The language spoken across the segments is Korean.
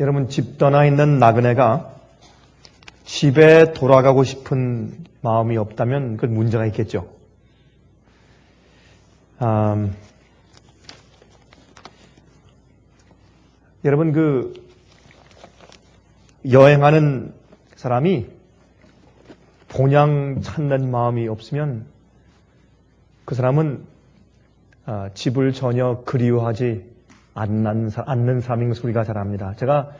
여러분, 집 떠나 있는 나그네가 집에 돌아가고 싶은 마음이 없다면 그건 문제가 있겠죠. 여러분, 여행하는 사람이 본향 찾는 마음이 없으면 그 사람은 집을 전혀 그리워하지 않는 사람인 것을 우리가 잘 압니다. 제가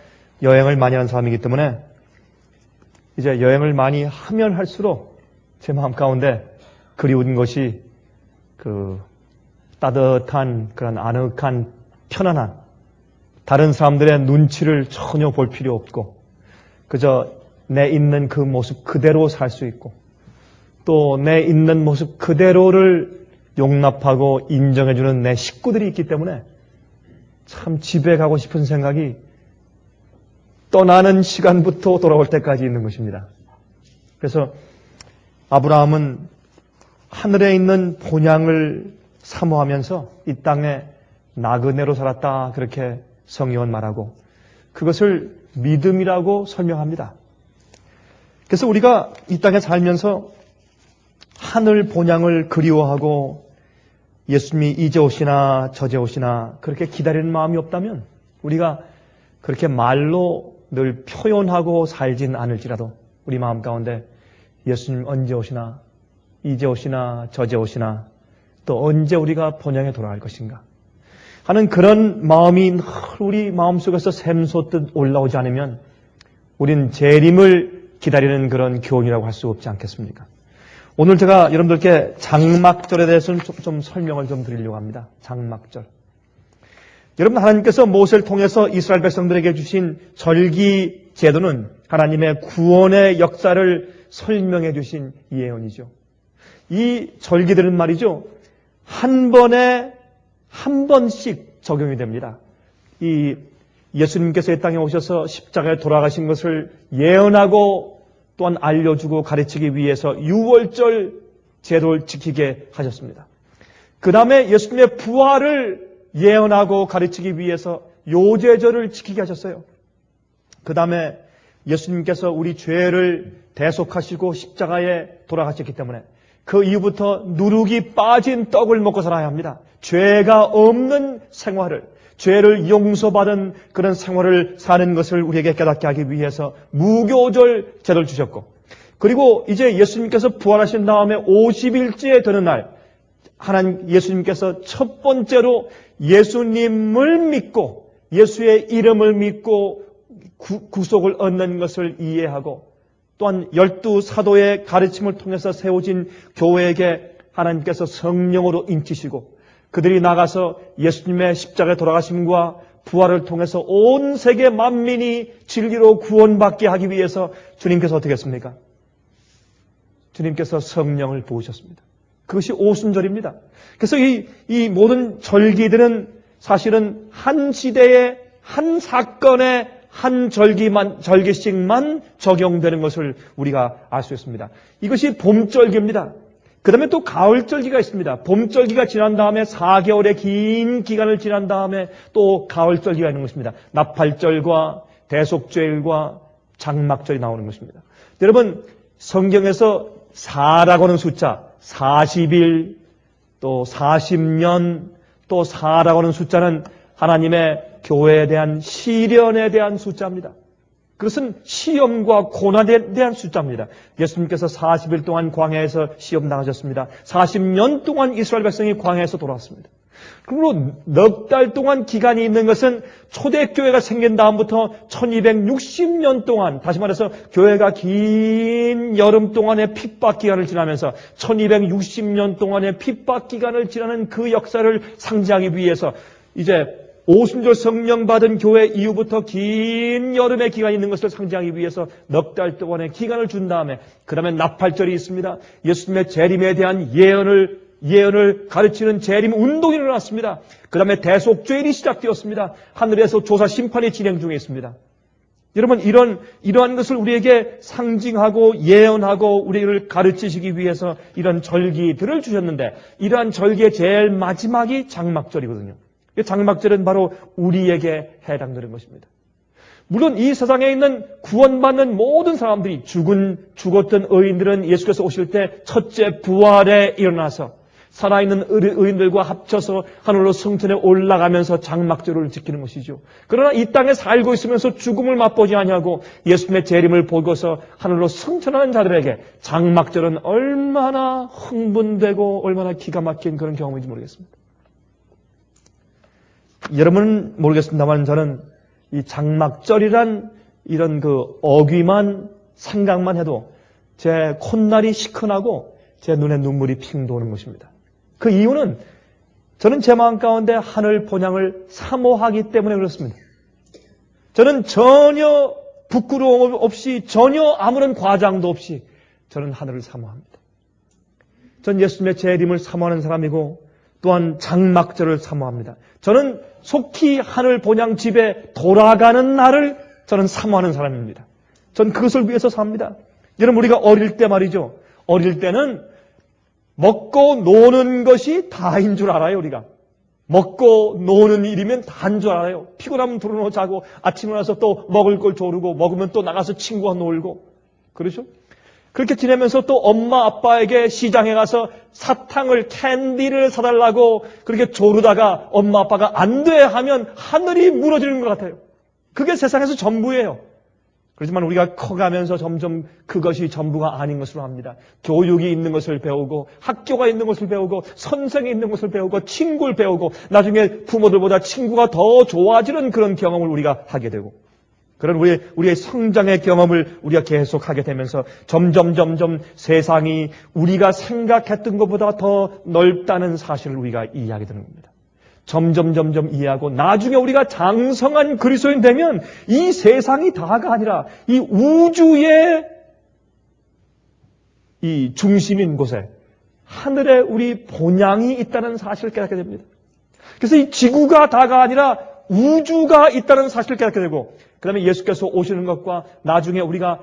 여행을 많이 하는 사람이기 때문에 이제 여행을 많이 하면 할수록 제 마음 가운데 그리운 것이 따뜻한 그런 아늑한 편안한 다른 사람들의 눈치를 전혀 볼 필요 없고 그저 내 있는 그 모습 그대로 살 수 있고 또 내 있는 모습 그대로를 용납하고 인정해주는 내 식구들이 있기 때문에 참 집에 가고 싶은 생각이 떠나는 시간부터 돌아올 때까지 있는 것입니다. 그래서 아브라함은 하늘에 있는 본향을 사모하면서 이 땅에 나그네로 살았다 그렇게 성경은 말하고 그것을 믿음이라고 설명합니다. 그래서 우리가 이 땅에 살면서 하늘 본향을 그리워하고 예수님이 이제 오시나 저제 오시나 그렇게 기다리는 마음이 없다면 우리가 그렇게 말로 늘 표현하고 살진 않을지라도 우리 마음 가운데 예수님 언제 오시나 이제 오시나 저제 오시나 또 언제 우리가 본향에 돌아갈 것인가 하는 그런 마음이 늘 우리 마음속에서 샘솟듯 올라오지 않으면 우린 재림을 기다리는 그런 교훈이라고 할 수 없지 않겠습니까? 오늘 제가 여러분들께 장막절에 대해서는 좀 설명을 좀 드리려고 합니다. 장막절. 여러분, 하나님께서 모세를 통해서 이스라엘 백성들에게 주신 절기 제도는 하나님의 구원의 역사를 설명해 주신 예언이죠. 이 절기들은 말이죠. 한 번씩 적용이 됩니다. 이 예수님께서 이 땅에 오셔서 십자가에 돌아가신 것을 예언하고 또한 알려주고 가르치기 위해서 유월절 제도를 지키게 하셨습니다. 그 다음에 예수님의 부활을 예언하고 가르치기 위해서 요제절을 지키게 하셨어요. 그 다음에 예수님께서 우리 죄를 대속하시고 십자가에 돌아가셨기 때문에 그 이후부터 누룩이 빠진 떡을 먹고 살아야 합니다. 죄가 없는 생활을, 죄를 용서받은 그런 생활을 사는 것을 우리에게 깨닫게 하기 위해서 무교절 제도를 주셨고 그리고 이제 예수님께서 부활하신 다음에 50일째 되는 날 하나님 예수님께서 첫 번째로 예수님을 믿고 예수의 이름을 믿고 구속을 얻는 것을 이해하고 또한 12사도의 가르침을 통해서 세워진 교회에게 하나님께서 성령으로 인치시고 그들이 나가서 예수님의 십자가에 돌아가심과 부활을 통해서 온 세계 만민이 진리로 구원받게 하기 위해서 주님께서 어떻게 했습니까? 주님께서 성령을 부으셨습니다. 그것이 오순절입니다. 그래서 이 모든 절기들은 사실은 한 시대에 한 사건에 한 절기씩만 적용되는 것을 우리가 알 수 있습니다. 이것이 봄절기입니다. 그 다음에 또 가을절기가 있습니다. 봄절기가 지난 다음에 4개월의 긴 기간을 지난 다음에 또 가을절기가 있는 것입니다. 나팔절과 대속절과 장막절이 나오는 것입니다. 여러분, 성경에서 4라고 하는 숫자, 40일, 또 40년, 또 4라고 하는 숫자는 하나님의 교회에 대한 시련에 대한 숫자입니다. 그것은 시험과 고난에 대한 숫자입니다. 예수님께서 40일 동안 광야에서 시험 당하셨습니다. 40년 동안 이스라엘 백성이 광야에서 돌아왔습니다. 그리고 넉 달 동안 기간이 있는 것은 초대교회가 생긴 다음부터 1260년 동안, 다시 말해서 교회가 긴 여름 동안의 핍박 기간을 지나면서 1260년 동안의 핍박 기간을 지나는 그 역사를 상징하기 위해서 이제 오순절 성령 받은 교회 이후부터 긴 여름의 기간이 있는 것을 상징하기 위해서 넉 달 동안의 기간을 준 다음에 그 다음에 나팔절이 있습니다. 예수님의 재림에 대한 예언을 가르치는 재림 운동이 일어났습니다. 그 다음에 대속죄일이 시작되었습니다. 하늘에서 조사 심판이 진행 중에 있습니다. 여러분, 이러한 것을 우리에게 상징하고 예언하고 우리를 가르치시기 위해서 이런 절기들을 주셨는데 이러한 절기의 제일 마지막이 장막절이거든요. 장막절은 바로 우리에게 해당되는 것입니다. 물론 이 세상에 있는 구원받는 모든 사람들이 죽었던 의인들은 예수께서 오실 때 첫째 부활에 일어나서 살아있는 의인들과 합쳐서 하늘로 성천에 올라가면서 장막절을 지키는 것이죠. 그러나 이 땅에 살고 있으면서 죽음을 맛보지 아니하고 예수님의 재림을 보고서 하늘로 성천하는 자들에게 장막절은 얼마나 흥분되고 얼마나 기가 막힌 그런 경험인지 모르겠습니다. 여러분은 모르겠습니다만 저는 이 장막절이란 이런 그 어귀만 생각만 해도 제 콧날이 시큰하고 제 눈에 눈물이 핑 도는 것입니다. 그 이유는 저는 제 마음 가운데 하늘 본향을 사모하기 때문에 그렇습니다. 저는 전혀 부끄러움 없이 전혀 아무런 과장도 없이 저는 하늘을 사모합니다. 전 예수님의 재림을 사모하는 사람이고 또한 장막절을 사모합니다. 저는 속히 하늘 본향 집에 돌아가는 날을 저는 사모하는 사람입니다. 전 그것을 위해서 삽니다. 여러분 우리가 어릴 때 말이죠. 어릴 때는 먹고 노는 것이 다인 줄 알아요, 우리가. 먹고 노는 일이면 다인 줄 알아요. 피곤하면 들어놓고 자고 아침에 나서 또 먹을 걸 조르고 먹으면 또 나가서 친구와 놀고. 그렇죠? 그렇게 지내면서 또 엄마 아빠에게 시장에 가서 사탕을 캔디를 사달라고 그렇게 조르다가 엄마 아빠가 안 돼 하면 하늘이 무너지는 것 같아요. 그게 세상에서 전부예요. 그렇지만 우리가 커가면서 점점 그것이 전부가 아닌 것으로 합니다. 교육이 있는 것을 배우고 학교가 있는 것을 배우고 선생이 있는 것을 배우고 친구를 배우고 나중에 부모들보다 친구가 더 좋아지는 그런 경험을 우리가 하게 되고 그런 우리의 성장의 경험을 우리가 계속하게 되면서 점점 세상이 우리가 생각했던 것보다 더 넓다는 사실을 우리가 이해하게 되는 겁니다. 점점 이해하고 나중에 우리가 장성한 그리스도인 되면 이 세상이 다가 아니라 이 우주의 이 중심인 곳에 하늘에 우리 본향이 있다는 사실을 깨닫게 됩니다. 그래서 이 지구가 다가 아니라 우주가 있다는 사실을 깨닫게 되고 그 다음에 예수께서 오시는 것과 나중에 우리가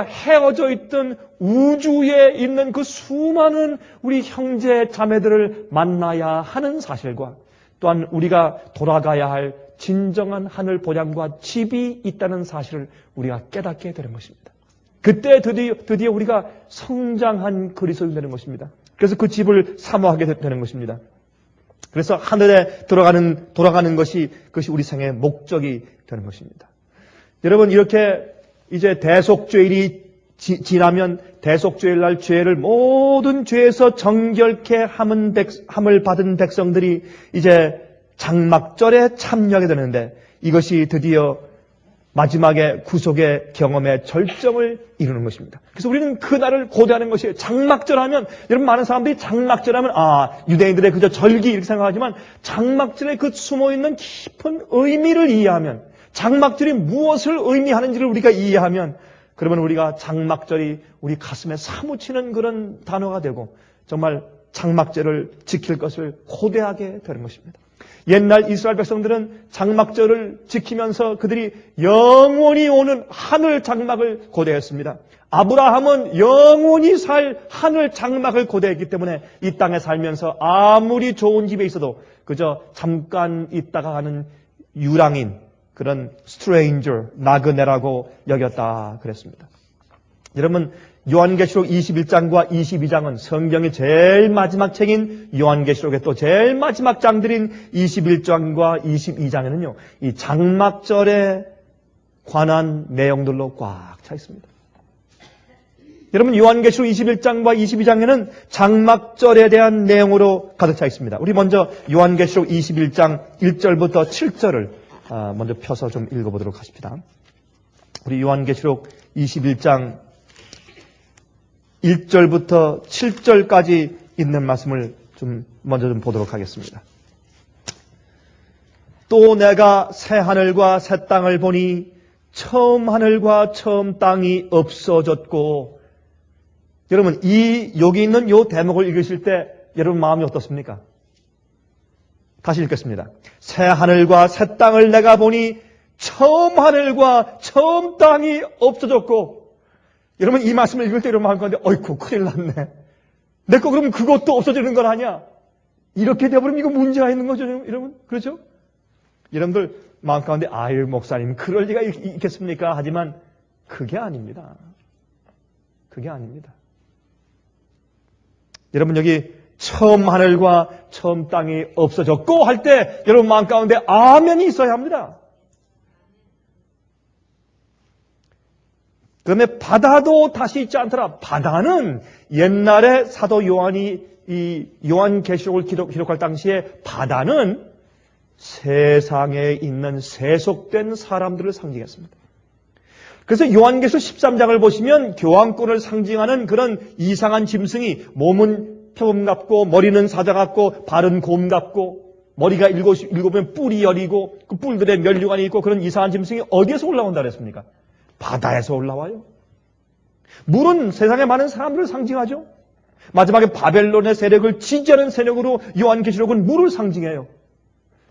헤어져 있던 우주에 있는 그 수많은 우리 형제 자매들을 만나야 하는 사실과 또한 우리가 돌아가야 할 진정한 하늘 본향과 집이 있다는 사실을 우리가 깨닫게 되는 것입니다. 그때 드디어 우리가 성장한 그리스도인이 되는 것입니다. 그래서 그 집을 사모하게 되는 것입니다. 그래서 하늘에 돌아가는 것이 그것이 우리 생의 목적이 되는 것입니다. 여러분 이렇게 이제 대속죄일이 지나면 대속죄일 날 죄를 모든 죄에서 정결케 함을 받은 백성들이 이제 장막절에 참여하게 되는데 이것이 드디어 마지막에 구속의 경험의 절정을 이루는 것입니다. 그래서 우리는 그날을 고대하는 것이에요. 장막절 하면 여러분 많은 사람들이 장막절 하면 유대인들의 그저 절기 이렇게 생각하지만 장막절에 그 숨어있는 깊은 의미를 이해하면 장막절이 무엇을 의미하는지를 우리가 이해하면 그러면 우리가 장막절이 우리 가슴에 사무치는 그런 단어가 되고 정말 장막절을 지킬 것을 고대하게 되는 것입니다. 옛날 이스라엘 백성들은 장막절을 지키면서 그들이 영원히 오는 하늘 장막을 고대했습니다. 아브라함은 영원히 살 하늘 장막을 고대했기 때문에 이 땅에 살면서 아무리 좋은 집에 있어도 그저 잠깐 있다가 가는 유랑인 그런 스트레인저, 나그네라고 여겼다 그랬습니다. 여러분 요한계시록 21장과 22장은 성경의 제일 마지막 책인 요한계시록의 또 제일 마지막 장들인 21장과 22장에는요. 이 장막절에 관한 내용들로 꽉 차 있습니다. 여러분 요한계시록 21장과 22장에는 장막절에 대한 내용으로 가득 차 있습니다. 우리 먼저 요한계시록 21장 1절부터 7절을 먼저 펴서 좀 읽어보도록 하십시다. 우리 요한계시록 21장 1절부터 7절까지 있는 말씀을 먼저 보도록 하겠습니다. 또 내가 새 하늘과 새 땅을 보니 처음 하늘과 처음 땅이 없어졌고 여러분 여기 있는 이 대목을 읽으실 때 여러분 마음이 어떻습니까? 다시 읽겠습니다. 새 하늘과 새 땅을 내가 보니 처음 하늘과 처음 땅이 없어졌고 여러분 이 말씀을 읽을 때 여러분 마음 가운데 어이쿠 큰일 났네. 내 거 그러면 그것도 없어지는 건 아니야. 이렇게 되어버리면 이거 문제가 있는 거죠 여러분. 그렇죠? 여러분들 마음 가운데 아유 목사님 그럴 리가 있겠습니까? 하지만 그게 아닙니다. 그게 아닙니다. 여러분 여기 처음 하늘과 처음 땅이 없어졌고 할 때 여러분 마음 가운데 아멘이 있어야 합니다. 그런데 바다도 다시 있지 않더라. 바다는 옛날에 사도 요한이 이 요한계시록을 기록할 당시에 바다는 세상에 있는 세속된 사람들을 상징했습니다. 그래서 요한계시록 13장을 보시면 교황권을 상징하는 그런 이상한 짐승이 몸은 표범 같고 머리는 사자 같고 발은 곰 같고 머리가 일곱은 뿔이 열이고 그 뿔들에 면류관이 있고 그런 이상한 짐승이 어디에서 올라온다 그랬습니까? 바다에서 올라와요. 물은 세상에 많은 사람들을 상징하죠. 마지막에 바벨론의 세력을 지지하는 세력으로 요한계시록은 물을 상징해요.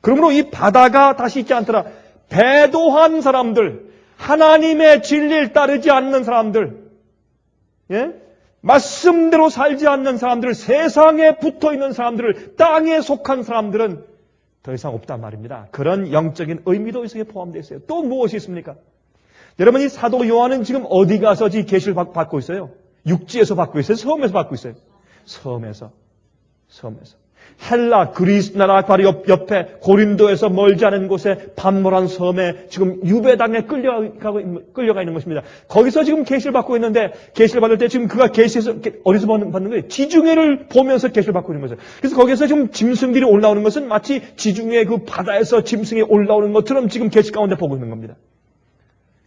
그러므로 이 바다가 다시 있지 않더라. 배도한 사람들, 하나님의 진리를 따르지 않는 사람들, 예? 말씀대로 살지 않는 사람들, 세상에 붙어있는 사람들을, 땅에 속한 사람들은 더 이상 없단 말입니다. 그런 영적인 의미도 여기에 포함되어 있어요. 또 무엇이 있습니까? 여러분 이 사도 요한은 지금 어디 가서 계시를 받고 있어요? 육지에서 받고 있어요? 섬에서 받고 있어요? 섬에서. 헬라, 그리스 나라 바로 옆에 고린도에서 멀지 않은 곳에 반모란 섬에 지금 유배당에 끌려가 있는 것입니다. 거기서 지금 계시를 받고 있는데 계시를 받을 때 지금 그가 계시에서 어디서 받는 거예요? 지중해를 보면서 계시를 받고 있는 거죠. 그래서 거기서 지금 짐승들이 올라오는 것은 마치 지중해 그 바다에서 짐승이 올라오는 것처럼 지금 계시 가운데 보고 있는 겁니다.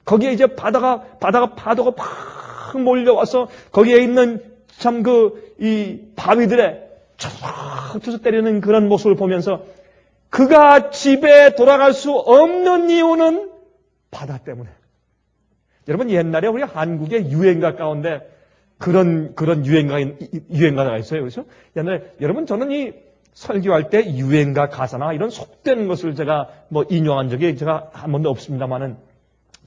거기에 이제 바다가 파도가 팍 몰려와서 거기에 있는 참 이 바위들에 쳐 때리는 그런 모습을 보면서 그가 집에 돌아갈 수 없는 이유는 바다 때문에. 여러분 옛날에 우리 한국의 유행가 가운데 그런 유행가가 있어요. 그렇죠? 옛날에 여러분 저는 이 설교할 때 유행가 가사나 이런 속된 것을 제가 인용한 적이 제가 한 번도 없습니다만은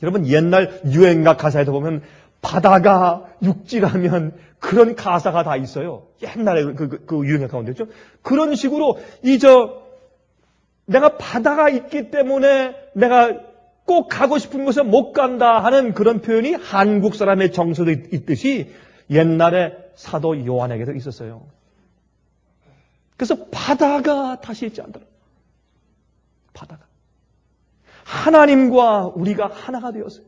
여러분 옛날 유행가 가사에도 보면 바다가 육지라면 그런 가사가 다 있어요. 옛날에 그 유행가 가운데죠. 그런 식으로 내가 바다가 있기 때문에 내가 꼭 가고 싶은 곳에 못 간다 하는 그런 표현이 한국 사람의 정서도 있듯이 옛날에 사도 요한에게도 있었어요. 그래서 바다가 다시 있지 않더라. 바다가. 하나님과 우리가 하나가 되었어요.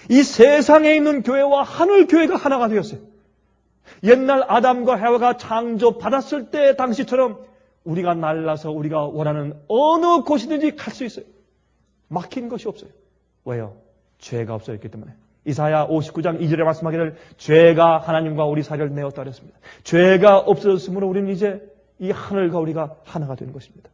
이 세상에 있는 교회와 하늘 교회가 하나가 되었어요. 옛날 아담과 해와가 창조받았을 때 당시처럼 우리가 날라서 우리가 원하는 어느 곳이든지 갈 수 있어요. 막힌 것이 없어요. 왜요? 죄가 없어졌기 때문에. 이사야 59장 2절에 말씀하기를 죄가 하나님과 우리 사이를 내었다 그랬습니다. 죄가 없어졌으므로 우리는 이제 이 하늘과 우리가 하나가 되는 것입니다.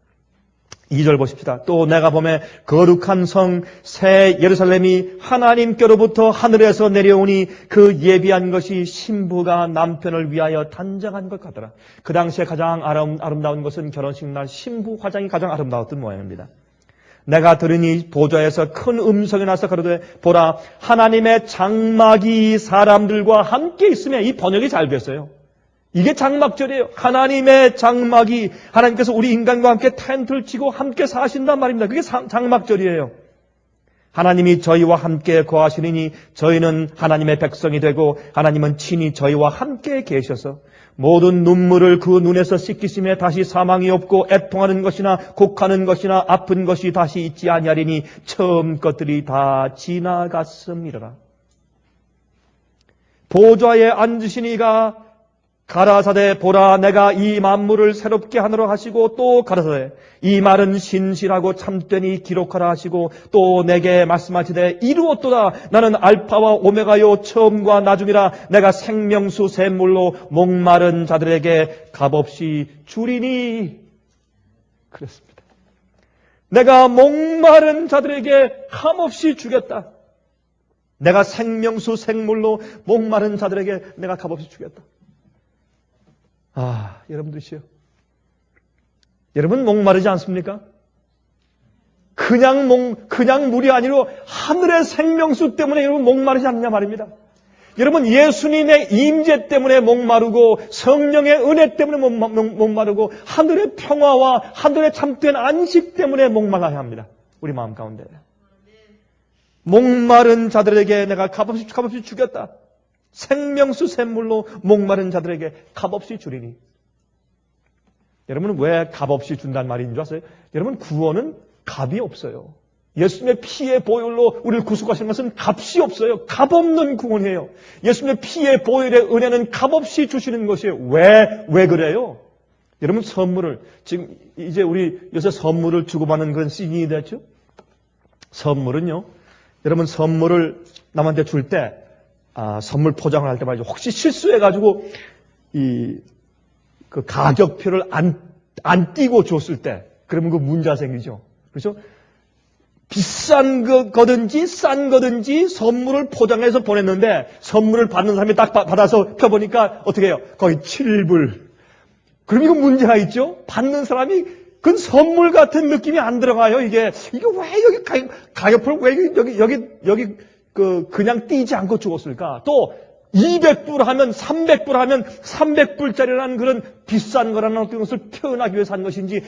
2절 보십시다. 또 내가 보매 거룩한 성 새 예루살렘이 하나님께로부터 하늘에서 내려오니 그 예비한 것이 신부가 남편을 위하여 단장한 것 같더라. 그 당시에 가장 아름다운 것은 결혼식 날 신부 화장이 가장 아름다웠던 모양입니다. 내가 들으니 보좌에서 큰 음성이 나서 가로되 보라 하나님의 장막이 사람들과 함께 있으며 이 번역이 잘 됐어요. 이게 장막절이에요. 하나님의 장막이 하나님께서 우리 인간과 함께 텐트를 치고 함께 사신단 말입니다. 그게 장막절이에요. 하나님이 저희와 함께 거하시리니 저희는 하나님의 백성이 되고 하나님은 친히 저희와 함께 계셔서 모든 눈물을 그 눈에서 씻기심에 다시 사망이 없고 애통하는 것이나 곡하는 것이나 아픈 것이 다시 있지 아니하리니 처음 것들이 다 지나갔음이라. 보좌에 앉으신 이가 가라사대 보라 내가 이 만물을 새롭게 하노라 하시고 또 가라사대 이 말은 신실하고 참되니 기록하라 하시고 또 내게 말씀하시되 이루었도다 나는 알파와 오메가요 처음과 나중이라 내가 생명수 샘물로 목마른 자들에게 값없이 주리니 그랬습니다. 내가 목마른 자들에게 값없이 주겠다. 내가 생명수 생물로 목마른 자들에게 내가 값없이 주겠다. 여러분들이시여. 여러분 목마르지 않습니까? 그냥 물이 아니라 하늘의 생명수 때문에 여러분 목마르지 않느냐 말입니다. 여러분 예수님의 임재 때문에 목마르고 성령의 은혜 때문에 목마르고 하늘의 평화와 하늘의 참된 안식 때문에 목마라야 합니다. 우리 마음 가운데. 목마른 자들에게 내가 값없이 주겠다. 생명수 샘물로 목마른 자들에게 값없이 주리니. 여러분은 왜 값없이 준다는 말인 줄 아세요? 여러분, 구원은 값이 없어요. 예수님의 피의 보혈로 우리를 구속하시는 것은 값이 없어요. 값없는 구원이에요. 예수님의 피의 보혈의 은혜는 값없이 주시는 것이에요. 왜 그래요? 여러분, 선물을, 지금 이제 우리 요새 선물을 주고받는 그런 시즌이 됐죠? 선물은요, 여러분 선물을 남한테 줄 때, 선물 포장을 할 때 말이죠. 혹시 실수해가지고 그 가격표를 안 띄고 줬을 때, 그러면 그 문제가 생기죠. 그렇죠? 비싼 거든지 싼 거든지 선물을 포장해서 보냈는데 선물을 받는 사람이 딱 받아서 펴보니까 어떻게 해요? 거의 7불. 그럼 이거 문제가 있죠? 받는 사람이 그건 선물 같은 느낌이 안 들어가요. 이게 왜 여기 가격표를 왜 여기 그냥 띄지 않고 주었을까? 또 200불 하면 300불 하면 300불짜리라는 그런 비싼 거라는 어떤 것을 표현하기 위해서 한 것인지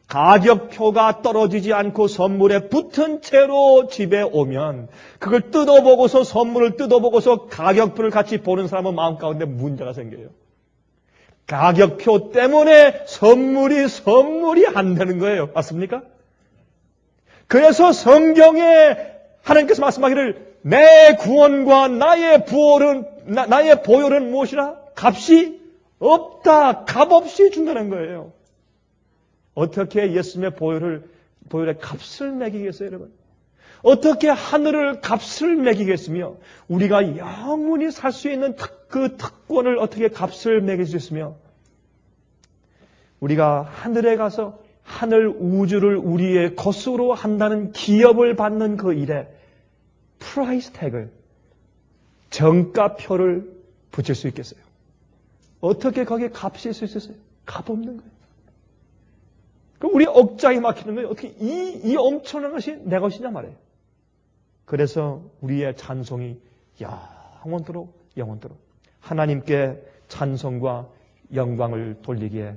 가격표가 떨어지지 않고 선물에 붙은 채로 집에 오면 그걸 뜯어보고서 선물을 뜯어보고서 가격표를 같이 보는 사람은 마음 가운데 문제가 생겨요. 가격표 때문에 선물이 안 되는 거예요. 맞습니까? 그래서 성경에 하나님께서 말씀하기를 내 구원과 나의 보혈은 무엇이라? 값이 없다. 값없이 준다는 거예요. 어떻게 예수님의 보혈의 값을 매기겠어요, 여러분? 어떻게 하늘을 값을 매기겠으며 우리가 영원히 살 수 있는 그 특권을 어떻게 값을 매길 수 있으며 우리가 하늘에 가서 하늘 우주를 우리의 것으로 한다는 기업을 받는 그 일에 프라이스 태그를 정가표를 붙일 수 있겠어요? 어떻게 거기에 값이 있을 수 있어요? 값 없는 거예요. 그럼 우리 억장이 막히는 거예요. 어떻게 이 엄청난 것이 내 것이냐 말이에요. 그래서 우리의 찬송이 영원토록 하나님께 찬송과 영광을 돌리기에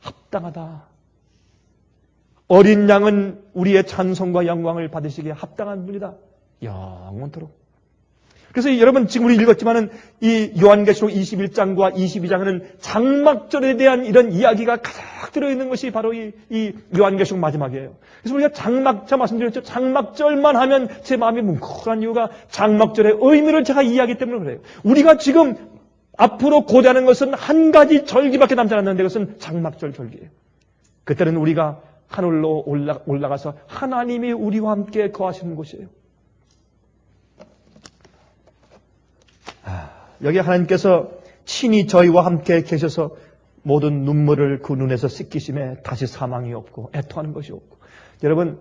합당하다. 어린 양은 우리의 찬송과 영광을 받으시기에 합당한 분이다. 영원토록. 그래서 여러분 지금 우리 읽었지만은 이 요한계시록 21장과 22장은 장막절에 대한 이런 이야기가 가득 들어있는 것이 바로 이 요한계시록 마지막이에요. 그래서 우리가 제가 말씀드렸죠. 장막절만 하면 제 마음이 뭉클한 이유가 장막절의 의미를 제가 이해하기 때문에 그래요. 우리가 지금 앞으로 고대하는 것은 한 가지 절기밖에 남지 않았는데 그것은 장막절 절기예요. 그때는 우리가 하늘로 올라가서 하나님이 우리와 함께 거하시는 곳이에요. 여기 하나님께서 친히 저희와 함께 계셔서 모든 눈물을 그 눈에서 씻기심에 다시 사망이 없고 애통하는 것이 없고. 여러분,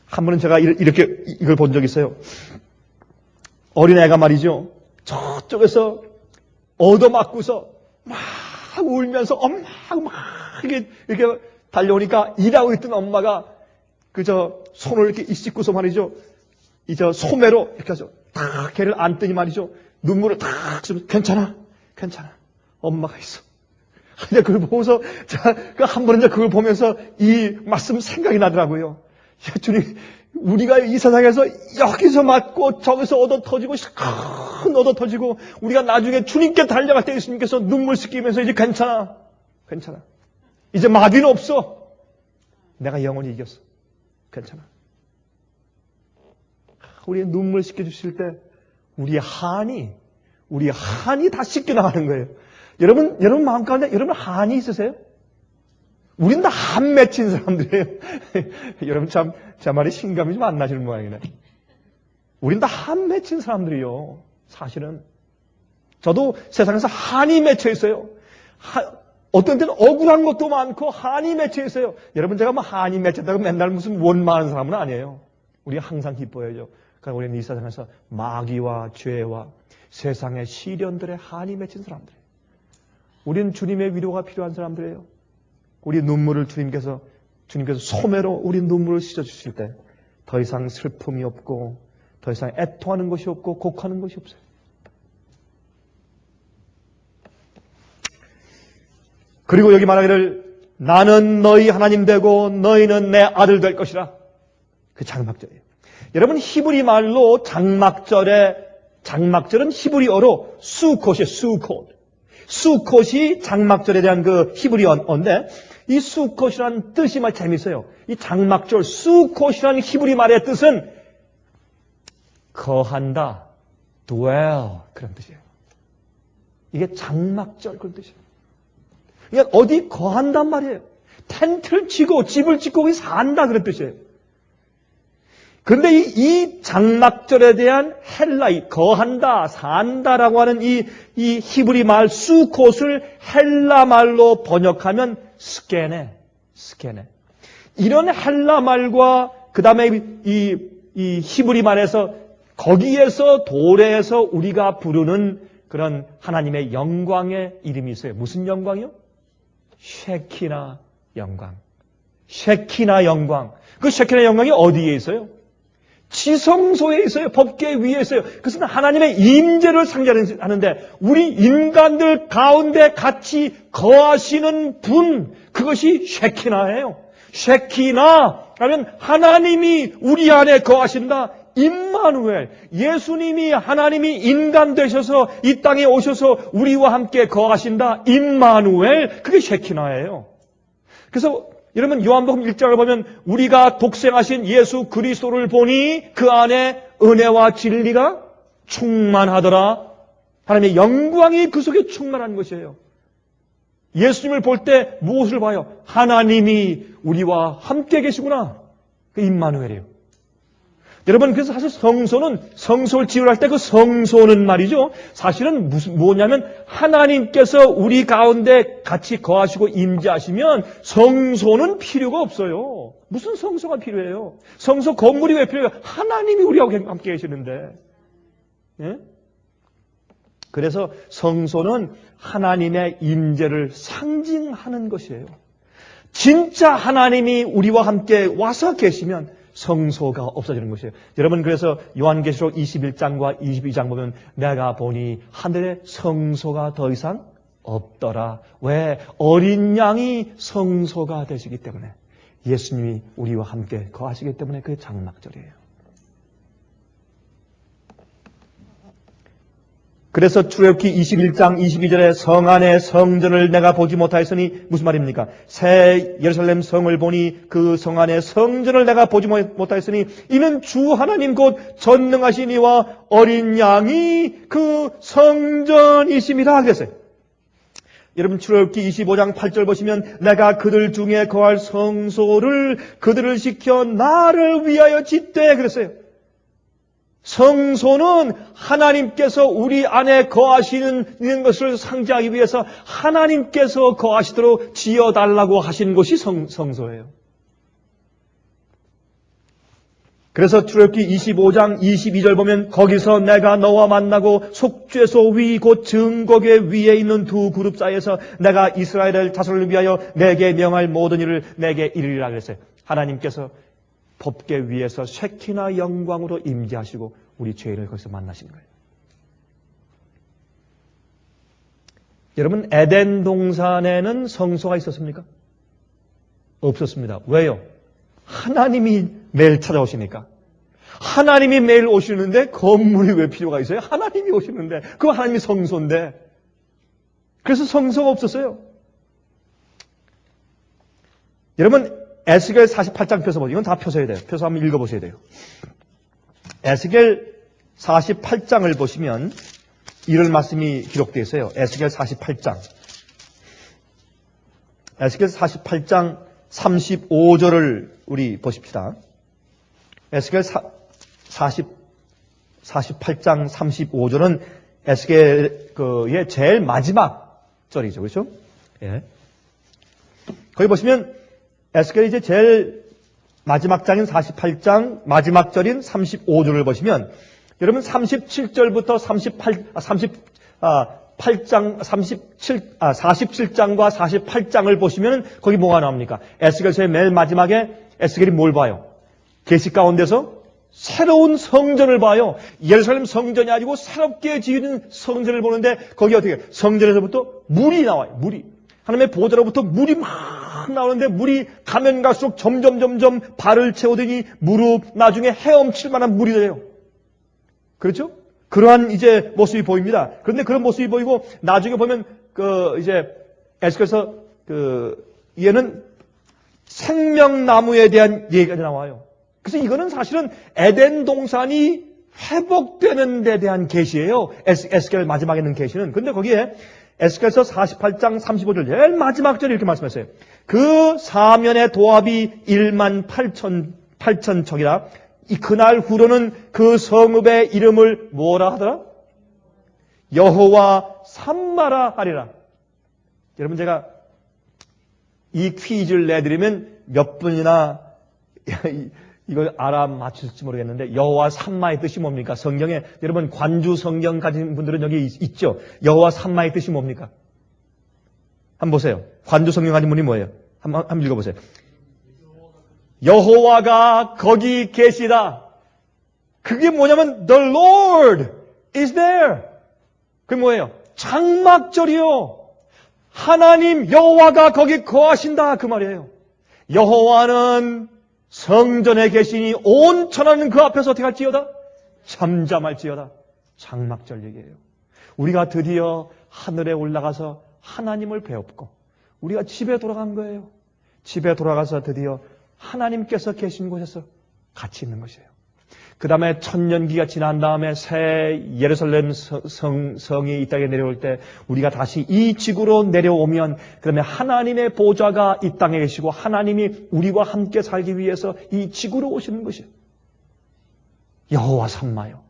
한 번은 제가 이렇게 이걸 본 적이 있어요. 어린애가 말이죠. 저쪽에서 얻어맞고서 막 울면서 엄마하고 막 이렇게 달려오니까 일하고 있던 엄마가 그저 손을 이렇게 씻고서 말이죠. 소매로 이렇게 해서 딱 걔를 안더니 말이죠. 눈물을 탁 주면서 괜찮아. 엄마가 있어. 이제 그걸 보고서 한 번은 이제 그걸 보면서 이 말씀 생각이 나더라고요. 야, 주님, 우리가 이 세상에서 여기서 맞고 저기서 얻어 터지고 큰 얻어 터지고 우리가 나중에 주님께 달려갈 때 예수님께서 눈물 씻기면서 이제 괜찮아. 이제 마귀는 없어. 내가 영원히 이겼어. 괜찮아. 우리의 눈물 씻겨주실 때 우리의 한이 다 씻겨나가는 거예요. 여러분 마음 가운데 여러분 한이 있으세요? 우린 다 한 맺힌 사람들이에요. 여러분 참 제 말이 신감이 좀 안 나시는 모양이네. 우린 다 한 맺힌 사람들이요. 사실은 저도 세상에서 한이 맺혀 있어요. 어떤 때는 억울한 것도 많고 한이 맺혀 있어요. 여러분 제가 뭐 한이 맺혔다고 맨날 무슨 원망하는 사람은 아니에요. 우리가 항상 기뻐해야죠. 그러니까 우리는 이 세상에서 마귀와 죄와 세상의 시련들의 한이 맺힌 사람들이에요. 우리는 주님의 위로가 필요한 사람들이에요. 우리 눈물을 주님께서 소매로 우리 눈물을 씻어주실 때 더 이상 슬픔이 없고 더 이상 애통하는 것이 없고 곡하는 것이 없어요. 그리고 여기 말하기를 나는 너희 하나님 되고 너희는 내 아들 될 것이라. 그 장막절이에요. 여러분 히브리 말로 장막절은 히브리어로 수콧이에요. 수콧이 장막절에 대한 그 히브리어인데 이 수콧이라는 뜻이 막 재밌어요. 이 장막절 수콧이라는 히브리 말의 뜻은 거한다, dwell 그런 뜻이에요. 이게 장막절 그런 뜻이에요. 그러니까 어디 거한단 말이에요. 텐트를 치고 집을 짓고 거기 산다 그런 뜻이에요. 그런데 이 장막절에 대한 헬라, 거한다, 산다라고 하는 이 히브리 말 수콧을 헬라 말로 번역하면 스케네. 이런 헬라 말과 그 다음에 이 히브리 말에서 거기에서 도래해서 우리가 부르는 그런 하나님의 영광의 이름이 있어요. 무슨 영광이요? 쉐키나 영광. 쉐키나 영광. 그 쉐키나 영광이 어디에 있어요? 지성소에 있어요. 법궤 위에 있어요. 그것은 하나님의 임재를 상징하는데 우리 인간들 가운데 같이 거하시는 분, 그것이 쉐키나예요. 쉐키나 하면 하나님이 우리 안에 거하신다. 임마누엘, 예수님이 하나님이 인간 되셔서 이 땅에 오셔서 우리와 함께 거하신다. 임마누엘, 그게 쉐키나예요. 그래서 여러분 요한복음 1장을 보면 우리가 독생하신 예수 그리스도를 보니 그 안에 은혜와 진리가 충만하더라. 하나님의 영광이 그 속에 충만한 것이에요. 예수님을 볼 때 무엇을 봐요? 하나님이 우리와 함께 계시구나. 그 임마누엘이에요. 여러분 그래서 사실 성소를 지으려 할 때 그 성소는 말이죠. 사실은 뭐냐면 하나님께서 우리 가운데 같이 거하시고 임재하시면 성소는 필요가 없어요. 무슨 성소가 필요해요? 성소 건물이 왜 필요해요? 하나님이 우리하고 함께 계시는데. 예? 그래서 성소는 하나님의 임재를 상징하는 것이에요. 진짜 하나님이 우리와 함께 와서 계시면 성소가 없어지는 것이에요. 여러분 그래서 요한계시록 21장과 22장 보면 내가 보니 하늘에 성소가 더 이상 없더라. 왜? 어린 양이 성소가 되시기 때문에 예수님이 우리와 함께 거하시기 때문에 그게 장막절이에요. 그래서 출애굽기 21장 22절에 성 안에 성전을 내가 보지 못하였으니 무슨 말입니까? 새 예루살렘 성을 보니 그 성 안에 성전을 내가 보지 못하였으니 이는 주 하나님 곧 전능하신 이와 어린 양이 그 성전이심이라 그랬어요. 여러분 출애굽기 25장 8절 보시면 내가 그들 중에 거할 성소를 그들을 시켜 나를 위하여 짓되 그랬어요. 성소는 하나님께서 우리 안에 거하시는 것을 상징하기 위해서 하나님께서 거하시도록 지어달라고 하신 것이 성소예요. 그래서 출애굽기 25장 22절 보면 거기서 내가 너와 만나고 속죄소 위 곧 증거궤 위에 있는 두 그룹 사이에서 내가 이스라엘 자손을 위하여 내게 명할 모든 일을 내게 이르리라 그랬어요. 하나님께서 법궤 위에서 쉐키나 영광으로 임재하시고 우리 죄인을 거기서 만나신 거예요. 여러분 에덴 동산에는 성소가 있었습니까? 없었습니다. 왜요? 하나님이 매일 찾아오시니까. 하나님이 매일 오시는데 건물이 왜 필요가 있어요? 하나님이 오시는데 그 하나님이 성소인데 그래서 성소가 없었어요. 여러분 에스겔 48장 펴서 보세요. 이건 다 펴서야 돼요. 펴서 한번 읽어보셔야 돼요. 에스겔 48장을 보시면 이런 말씀이 기록되어 있어요. 에스겔 48장. 에스겔 48장 35절을 우리 보십시다. 에스겔 48장 35절은 에스겔의 제일 마지막 절이죠. 그렇죠? 예. 거기 보시면 에스겔이 이제 제일 마지막 장인 47장 마지막 절인 35절을 보시면 여러분 37절부터 47장과 48장을 보시면 거기 뭐가 나옵니까? 에스겔서의 맨 마지막에 에스겔이 뭘 봐요? 계시 가운데서 새로운 성전을 봐요. 예루살렘 성전이 아니고 새롭게 지은 성전을 보는데 거기 어떻게 해요? 성전에서부터 물이 나와요. 물이. 하나님의 보좌로부터 물이 막 막 나오는데 물이 가면 갈수록 점점 발을 채우더니 무릎, 나중에 헤엄칠 만한 물이 돼요. 그렇죠? 그러한 이제 모습이 보입니다. 그런데 그런 모습이 보이고 나중에 보면 이제 에스겔서 얘는 생명나무에 대한 얘기가 나와요. 그래서 이거는 사실은 에덴 동산이 회복되는 데 대한 계시예요. 에스겔 마지막에 있는 계시는. 근데 거기에 에스겔서 48장 35절 제일 마지막 절에 이렇게 말씀했어요. 그 사면의 도합이 1만 8천 척이라. 그날 후로는 그 성읍의 이름을 뭐라 하더라? 여호와 삼마라 하리라. 여러분 제가 이 퀴즈를 내드리면 몇 분이나 이걸 알아맞힐지 모르겠는데 여호와 삼마의 뜻이 뭡니까? 성경에 여러분 관주 성경 가진 분들은 여기 있죠. 여호와 삼마의 뜻이 뭡니까? 한번 보세요. 관주 성경 가진 분이 뭐예요? 한번 읽어보세요. 여호와가 거기 계시다. 그게 뭐냐면 The Lord is there. 그게 뭐예요? 장막절이요. 하나님 여호와가 거기 거하신다 그 말이에요. 여호와는 성전에 계시니 온 천하는 그 앞에서 어떻게 할지어다? 잠잠할지어다. 장막절 얘기예요. 우리가 드디어 하늘에 올라가서 하나님을 배웠고 우리가 집에 돌아간 거예요. 집에 돌아가서 드디어 하나님께서 계신 곳에서 같이 있는 것이에요. 그 다음에 천년기가 지난 다음에 새 예루살렘 성이 이 땅에 내려올 때 우리가 다시 이 지구로 내려오면 그다음에 하나님의 보좌가 이 땅에 계시고 하나님이 우리와 함께 살기 위해서 이 지구로 오시는 것이에요. 여호와 삼마요.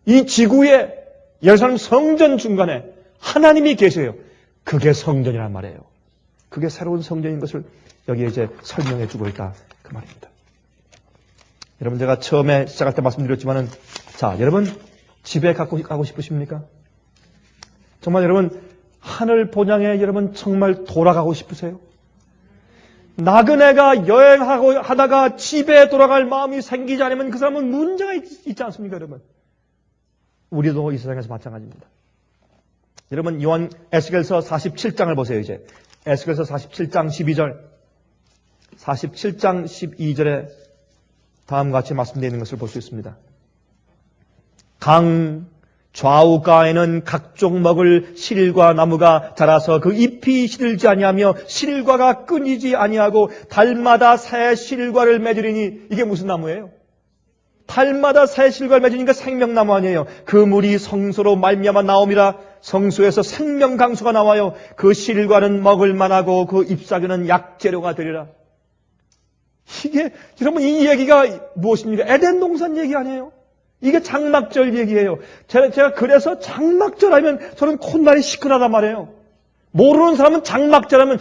이 지구에 예루살렘 성전 중간에 하나님이 계세요. 그게 성전이란 말이에요. 그게 새로운 성전인 것을 여기에 이제 설명해 주고 있다 그 말입니다. 여러분 제가 처음에 시작할 때 말씀드렸지만은 자 여러분 집에 가고 싶으십니까? 정말 여러분 하늘 본향에 여러분 정말 돌아가고 싶으세요? 나그네가 여행하고 하다가 집에 돌아갈 마음이 생기지 않으면 그 사람은 문제가 있지 않습니까 여러분? 우리도 이 세상에서 마찬가지입니다. 여러분 요한 에스겔서 47장을 보세요. 이제 에스겔서 47장 12절 47장 12절에 다음과 같이 말씀되어 있는 것을 볼 수 있습니다. 강 좌우가에는 각종 먹을 실과 나무가 자라서 그 잎이 시들지 아니하며 실과가 끊이지 아니하고 달마다 새 실과를 맺으리니 이게 무슨 나무예요? 달마다 새 실과를 맺으니까 생명나무 아니에요. 그 물이 성소로 말미암아 나옴이라. 성소에서 생명 강수가 나와요. 그 실과는 먹을 만하고 그 잎사귀는 약재료가 되리라. 이게 여러분 이 얘기가 무엇입니까? 에덴 동산 얘기 아니에요? 이게 장막절 얘기예요. 제가 그래서 장막절 하면 저는 콧날이 시큰하단 말이에요. 모르는 사람은 장막절 하면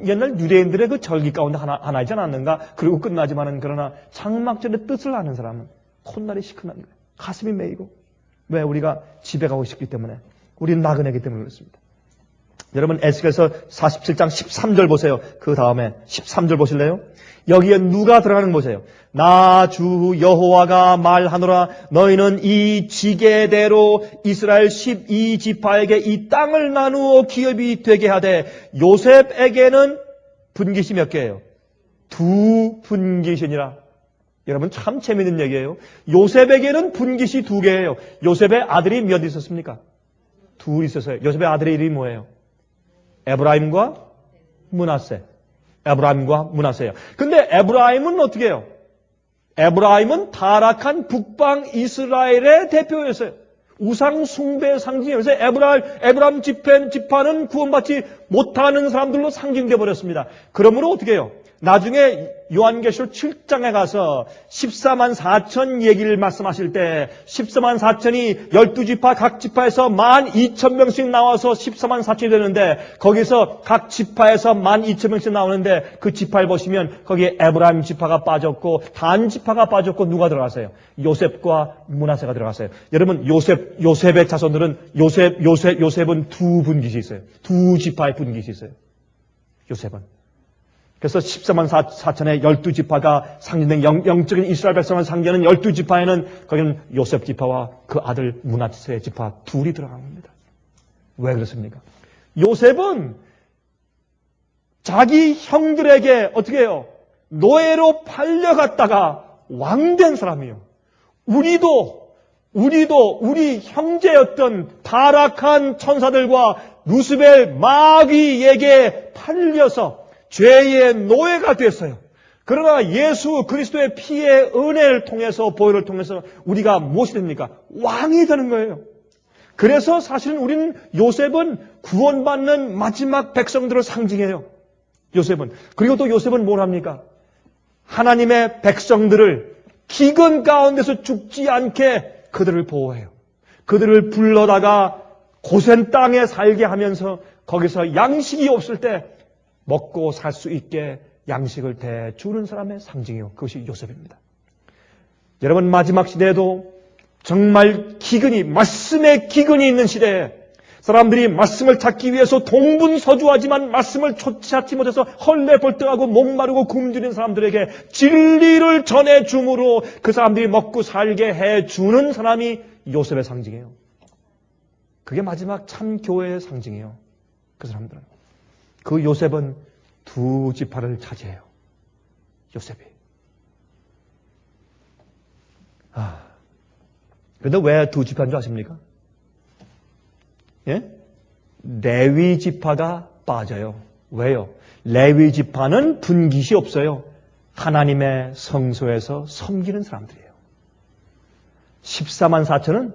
옛날 유대인들의 그 절기 가운데 하나이지 않았는가? 그리고 끝나지만은 그러나 장막절의 뜻을 아는 사람은 콧날이 시큰한 거예요. 가슴이 메이고. 왜? 우리가 집에 가고 싶기 때문에. 우리는 나그네이기 때문에 그렇습니다. 여러분 에스겔서 47장 13절 보세요. 그 다음에 13절 보실래요? 여기에 누가 들어가는 거 보세요. 나 주 여호와가 말하노라 너희는 이 지게대로 이스라엘 12지파에게 이 땅을 나누어 기업이 되게 하되 요셉에게는 분깃이 몇 개예요? 2분깃이니라. 여러분 참 재미있는 얘기예요. 요셉에게는 분깃이 2개예요. 요셉의 아들이 몇 있었습니까? 2 있었어요. 요셉의 아들의 이름이 뭐예요? 에브라임과 므낫세. 에브라임과 므낫세예요. 근데 에브라임은 어떻게 해요? 에브라임은 타락한 북방 이스라엘의 대표였어요. 우상 숭배의 상징이에요. 그래서 에브라임 지파는 구원받지 못하는 사람들로 상징되어 버렸습니다. 그러므로 어떻게 해요? 나중에 요한계시록 7장에 가서 14만 4천 얘기를 말씀하실 때 14만 4천이 12지파 각 지파에서 12,000명씩 나와서 14만 4천이 되는데 거기서 각 지파에서 12,000명씩 나오는데 그 지파를 보시면 거기에 에브라임 지파가 빠졌고 단 지파가 빠졌고 누가 들어갔어요? 요셉과 므낫세가 들어갔어요. 여러분 요셉의 자손들은 요셉은 2분깃이 있어요. 2지파의 분깃이 있어요. 요셉은. 그래서 14만 4천의 12지파가 상징된 영적인 이스라엘 백성을 상징하는 12지파에는 거기는 요셉 지파와 그 아들 므낫세 지파 둘이 들어간 겁니다. 왜 그렇습니까? 요셉은 자기 형들에게 어떻게 해요? 노예로 팔려갔다가 왕된 사람이에요. 우리도 우리 형제였던 타락한 천사들과 루스벨 마귀에게 팔려서 죄의 노예가 됐어요. 그러나 예수 그리스도의 피의 은혜를 통해서, 보혈을 통해서 우리가 무엇이 됩니까? 왕이 되는 거예요. 그래서 사실은 우리는, 요셉은 구원받는 마지막 백성들을 상징해요. 요셉은. 그리고 또 요셉은 뭘 합니까? 하나님의 백성들을 기근 가운데서 죽지 않게 그들을 보호해요. 그들을 불러다가 고센 땅에 살게 하면서 거기서 양식이 없을 때 먹고 살 수 있게 양식을 대주는 사람의 상징이요. 그것이 요셉입니다. 여러분, 마지막 시대에도 정말 기근이, 말씀의 기근이 있는 시대에 사람들이 말씀을 찾기 위해서 동분서주하지만 말씀을 찾지 못해서 헐레벌떡하고 목마르고 굶주린 사람들에게 진리를 전해줌으로 그 사람들이 먹고 살게 해주는 사람이 요셉의 상징이에요. 그게 마지막 참 교회의 상징이에요. 그 사람들은. 그 요셉은 두 지파를 차지해요. 요셉이. 그런데 왜 두 지파인 줄 아십니까? 예? 레위 지파가 빠져요. 왜요? 레위 지파는 분깃이 없어요. 하나님의 성소에서 섬기는 사람들이에요. 14만 4천은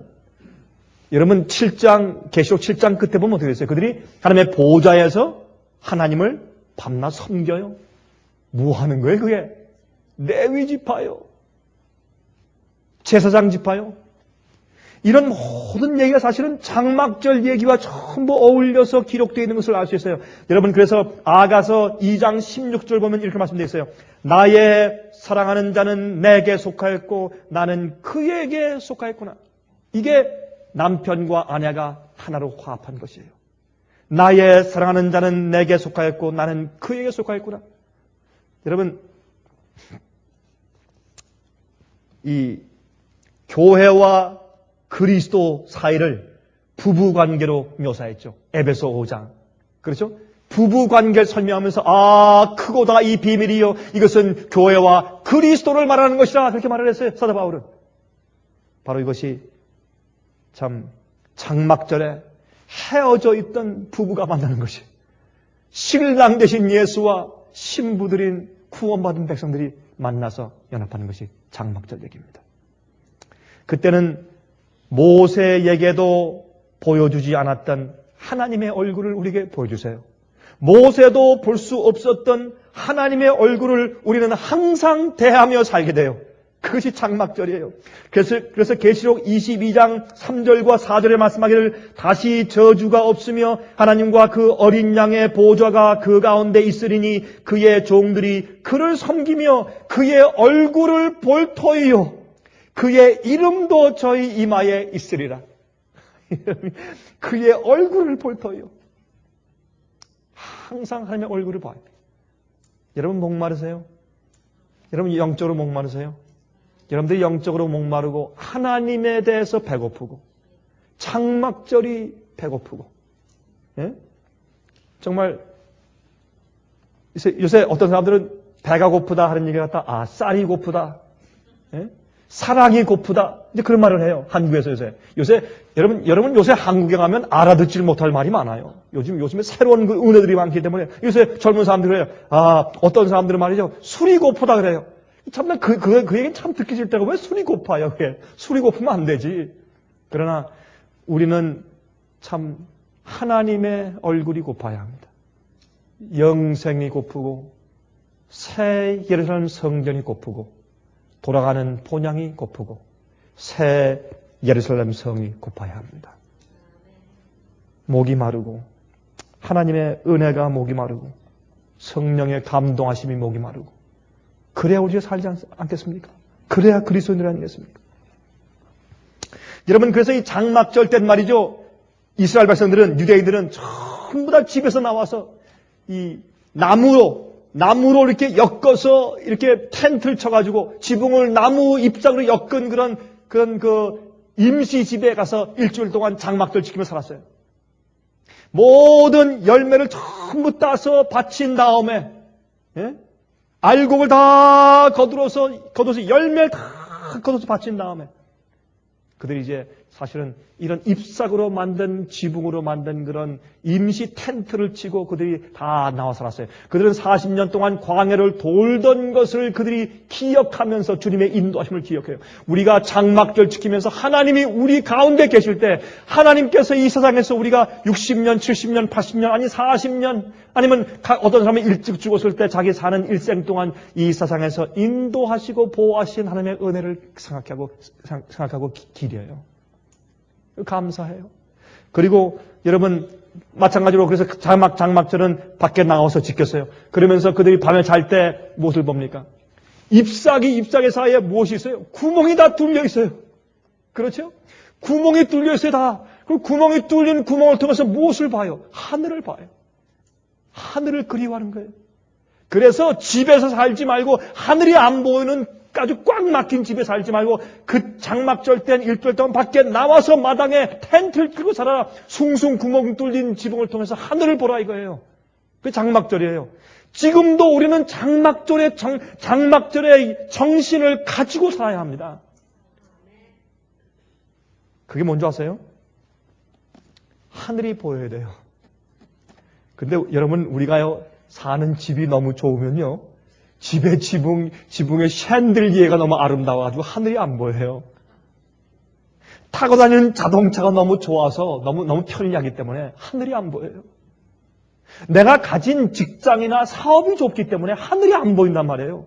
여러분 7장, 계시록 7장 끝에 보면 어떻게 됐어요? 그들이 하나님의 보좌에서 하나님을 밤낮 섬겨요. 뭐 하는 거예요, 그게? 레위 지파요. 제사장 지파요. 이런 모든 얘기가 사실은 장막절 얘기와 전부 어울려서 기록되어 있는 것을 알 수 있어요. 여러분, 그래서 아가서 2장 16절 보면 이렇게 말씀되어 있어요. 나의 사랑하는 자는 내게 속하였고 나는 그에게 속하였구나. 이게 남편과 아내가 하나로 화합한 것이에요. 나의 사랑하는 자는 내게 속하였고 나는 그에게 속하였구나. 여러분, 이 교회와 그리스도 사이를 부부관계로 묘사했죠. 에베소 5장. 그렇죠? 부부관계를 설명하면서 크고다 이 비밀이요. 이것은 교회와 그리스도를 말하는 것이라. 그렇게 말을 했어요. 사도 바울은. 바로 이것이 참 장막절에 헤어져 있던 부부가 만나는 것이, 신랑 되신 예수와 신부들인 구원받은 백성들이 만나서 연합하는 것이 장막절 얘기입니다. 그때는 모세에게도 보여주지 않았던 하나님의 얼굴을 우리에게 보여주세요. 모세도 볼 수 없었던 하나님의 얼굴을 우리는 항상 대하며 살게 돼요. 그것이 장막절이에요. 그래서 계시록 22장 3절과 4절에 말씀하기를 다시 저주가 없으며 하나님과 그 어린 양의 보좌가 그 가운데 있으리니 그의 종들이 그를 섬기며 그의 얼굴을 볼 터이요. 그의 이름도 저희 이마에 있으리라. 그의 얼굴을 볼 터이요. 항상 하나님의 얼굴을 봐요. 여러분 목마르세요? 여러분 영적으로 목마르세요? 여러분들이 영적으로 목마르고 하나님에 대해서 배고프고 장막절이 배고프고, 예? 정말 요새 어떤 사람들은 배가 고프다 하는 얘기 같다. 쌀이 고프다. 예? 사랑이 고프다. 이제 그런 말을 해요. 한국에서 요새 여러분 요새 한국에 가면 알아듣질 못할 말이 많아요. 요즘에 새로운 그 은혜들이 많기 때문에 요새 젊은 사람들이 해요. 어떤 사람들은 말이죠. 술이 고프다 그래요. 참나 그 얘기는 참 듣기 싫다고. 왜 술이 고파요? 그게 술이 고프면 안 되지. 그러나 우리는 참 하나님의 얼굴이 고파야 합니다. 영생이 고프고 새 예루살렘 성전이 고프고 돌아가는 본향이 고프고 새 예루살렘 성이 고파야 합니다. 목이 마르고 하나님의 은혜가 목이 마르고 성령의 감동하심이 목이 마르고 그래야 우리가 살지 않겠습니까? 그래야 그리스도인들 아니겠습니까? 여러분, 그래서 이 장막절 때 말이죠. 이스라엘 백성들은, 유대인들은 전부 다 집에서 나와서 이 나무로 이렇게 엮어서 이렇게 텐트를 쳐가지고 지붕을 나무 잎사귀로 엮은 그런 그 임시 집에 가서 일주일 동안 장막절 지키며 살았어요. 모든 열매를 전부 따서 바친 다음에 알곡을 다 거둬서 열매를 다 거둬서 바친 다음에 그들이 이제 사실은 이런 잎사귀로 만든 지붕으로 만든 그런 임시 텐트를 치고 그들이 다 나와 살았어요. 그들은 40년 동안 광야를 돌던 것을 그들이 기억하면서 주님의 인도하심을 기억해요. 우리가 장막절 지키면서 하나님이 우리 가운데 계실 때 하나님께서 이 세상에서 우리가 60년, 70년, 80년 아니 40년 아니면 어떤 사람이 일찍 죽었을 때 자기 사는 일생 동안 이 세상에서 인도하시고 보호하신 하나님의 은혜를 생각하고 기려요. 감사해요. 그리고 여러분 마찬가지로 그래서 장막절은 밖에 나와서 지켰어요. 그러면서 그들이 밤에 잘 때 무엇을 봅니까? 잎사귀 사이에 무엇이 있어요? 구멍이 다 뚫려 있어요. 그렇죠? 구멍이 뚫려 있어요 다. 그 구멍이 뚫린 구멍을 통해서 무엇을 봐요? 하늘을 봐요. 하늘을 그리워하는 거예요. 그래서 집에서 살지 말고 하늘이 안 보이는 아주 꽉 막힌 집에 살지 말고 그 장막절 땐 일주일 동안 밖에 나와서 마당에 텐트를 치고 살아라. 숭숭 구멍 뚫린 지붕을 통해서 하늘을 보라 이거예요. 그게 장막절이에요. 지금도 우리는 장막절의 정신을 가지고 살아야 합니다. 그게 뭔지 아세요? 하늘이 보여야 돼요. 근데 여러분 우리가요 사는 집이 너무 좋으면요 집의 지붕의 챈들리에가 너무 아름다워가지고 하늘이 안 보여요. 타고 다니는 자동차가 너무 좋아서 너무 편리하기 때문에 하늘이 안 보여요. 내가 가진 직장이나 사업이 좋기 때문에 하늘이 안 보인단 말이에요.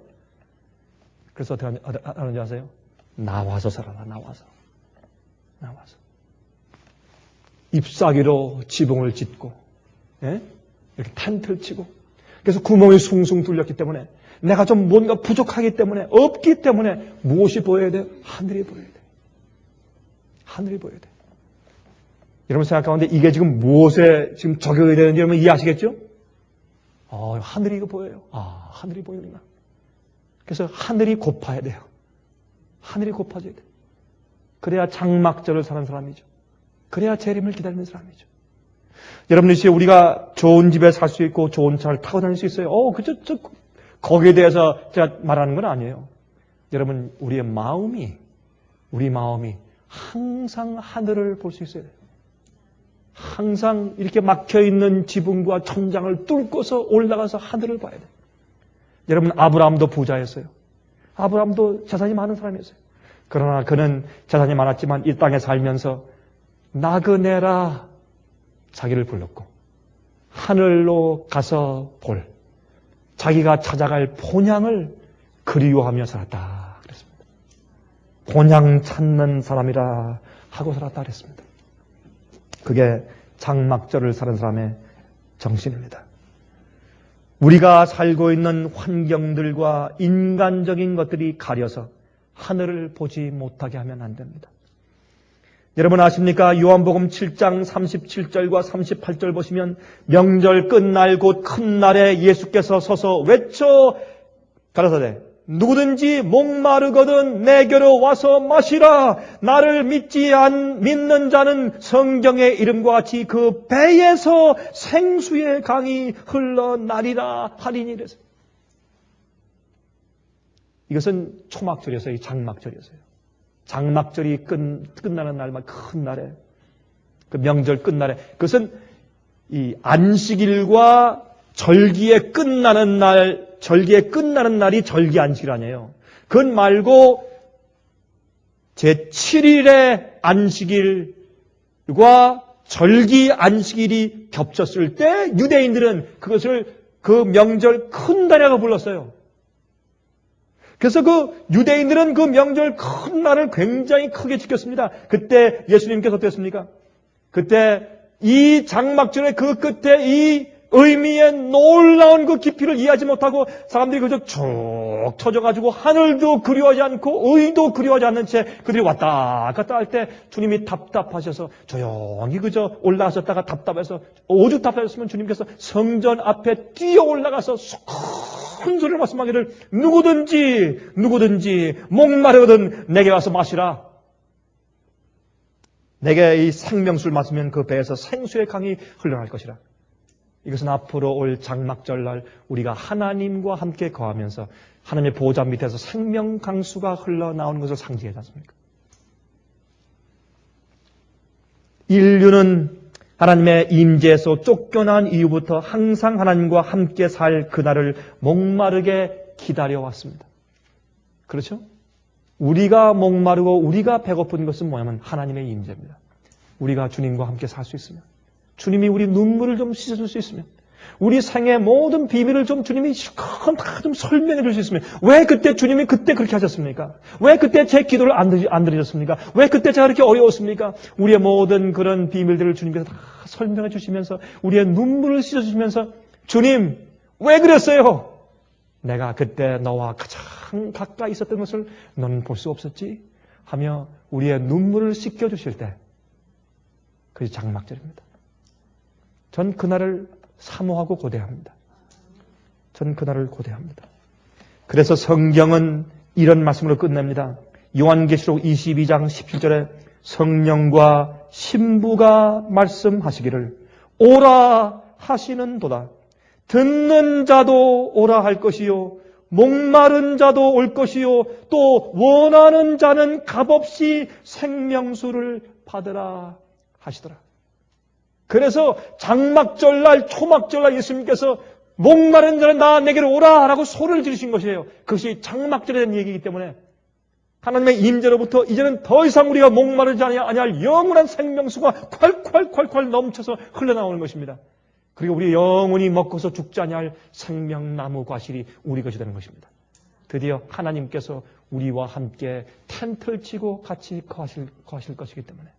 그래서 어떻게 하는지 아세요? 나와서 살아라. 나와서. 잎사귀로 지붕을 짓고 이렇게 텐트를 치고 그래서 구멍이 숭숭 뚫렸기 때문에 내가 좀 뭔가 부족하기 때문에 없기 때문에 무엇이 보여야 돼요? 하늘이 보여야 돼요. 하늘이 보여야 돼요. 여러분 생각 가운데 이게 지금 무엇에 지금 적용이 되는지 여러분 이해하시겠죠? 하늘이 이거 보여요. 하늘이 보이구나. 그래서 하늘이 고파야 돼요. 하늘이 고파져야 돼요. 그래야 장막절을 사는 사람이죠. 그래야 재림을 기다리는 사람이죠. 여러분 이 시에 우리가 좋은 집에 살 수 있고 좋은 차를 타고 다닐 수 있어요. 거기에 대해서 제가 말하는 건 아니에요. 여러분 우리 마음이 항상 하늘을 볼 수 있어야 돼요. 항상 이렇게 막혀있는 지붕과 천장을 뚫고서 올라가서 하늘을 봐야 돼요. 여러분 아브라함도 부자였어요. 아브라함도 재산이 많은 사람이었어요. 그러나 그는 재산이 많았지만 이 땅에 살면서 나그네라 자기를 불렀고 하늘로 가서 볼 자기가 찾아갈 본향을 그리워하며 살았다 그랬습니다. 본향 찾는 사람이라 하고 살았다 그랬습니다. 그게 장막절을 사는 사람의 정신입니다. 우리가 살고 있는 환경들과 인간적인 것들이 가려서 하늘을 보지 못하게 하면 안 됩니다. 여러분 아십니까? 요한복음 7장 37절과 38절 보시면 명절 끝날 곧 큰 날에 예수께서 서서 외쳐 가라사대 누구든지 목마르거든 내게로 와서 마시라. 나를 믿는 자는 성경의 이름과 같이 그 배에서 생수의 강이 흘러나리라 하리니. 이것은 초막절이었어요. 장막절이었어요. 장막절이 끝나는 날만 큰 날에 그 명절 끝날에 그것은 이 안식일과 절기에 끝나는 날이 절기 안식일 아니에요. 그건 말고 제7일의 안식일과 절기 안식일이 겹쳤을 때 유대인들은 그것을 그 명절 큰 날이라고 불렀어요. 그래서 그 유대인들은 그 명절 큰 날을 굉장히 크게 지켰습니다. 그때 예수님께서 어땠습니까? 그때 이 장막절의 그 끝에 이 의미의 놀라운 그 깊이를 이해하지 못하고 사람들이 그저 쭉 쳐져가지고 하늘도 그리워하지 않고 의도 그리워하지 않는 채 그들이 왔다 갔다 할 때 주님이 답답하셔서 조용히 그저 올라가셨다가 답답해서 오죽 답답했으면 주님께서 성전 앞에 뛰어 올라가서 큰 소리로 말씀하기를 누구든지 목마르거든 내게 와서 마시라. 내게 이 생명수를 마시면 그 배에서 생수의 강이 흘러날 것이라. 이것은 앞으로 올 장막절날 우리가 하나님과 함께 거하면서 하나님의 보좌 밑에서 생명 강수가 흘러나오는 것을 상징하지 않습니까? 인류는 하나님의 임재에서 쫓겨난 이후부터 항상 하나님과 함께 살 그날을 목마르게 기다려왔습니다. 그렇죠? 우리가 목마르고 우리가 배고픈 것은 뭐냐면 하나님의 임재입니다. 우리가 주님과 함께 살 수 있으면, 주님이 우리 눈물을 좀 씻어줄 수 있으면, 우리 생의 모든 비밀을 좀 주님이 실컷 다 좀 설명해 줄 수 있으면, 왜 그때 주님이 그때 그렇게 하셨습니까? 왜 그때 제 기도를 안 들으셨습니까? 왜 그때 제가 그렇게 어려웠습니까? 우리의 모든 그런 비밀들을 주님께서 다 설명해 주시면서 우리의 눈물을 씻어주시면서 주님 왜 그랬어요? 내가 그때 너와 가장 가까이 있었던 것을 너는 볼 수 없었지? 하며 우리의 눈물을 씻겨주실 때 그게 장막절입니다. 전 그날을 사모하고 고대합니다. 전 그날을 고대합니다. 그래서 성경은 이런 말씀으로 끝냅니다. 요한계시록 22장 17절에 성령과 신부가 말씀하시기를 오라 하시는도다. 듣는 자도 오라 할 것이요 목마른 자도 올 것이요 또 원하는 자는 값없이 생명수를 받으라 하시더라. 그래서 장막절날 초막절날 예수님께서 목마른 자는 내게로 오라 라고 소리를 지르신 것이에요. 그것이 장막절에 대한 얘기이기 때문에 하나님의 임재로부터 이제는 더 이상 우리가 목마르지 아니할 영원한 생명수가 콸콸콸콸 넘쳐서 흘러나오는 것입니다. 그리고 우리 영원히 먹고서 죽지 아니할 생명나무 과실이 우리 것이 되는 것입니다. 드디어 하나님께서 우리와 함께 텐트를 치고 같이 거하실 것이기 때문에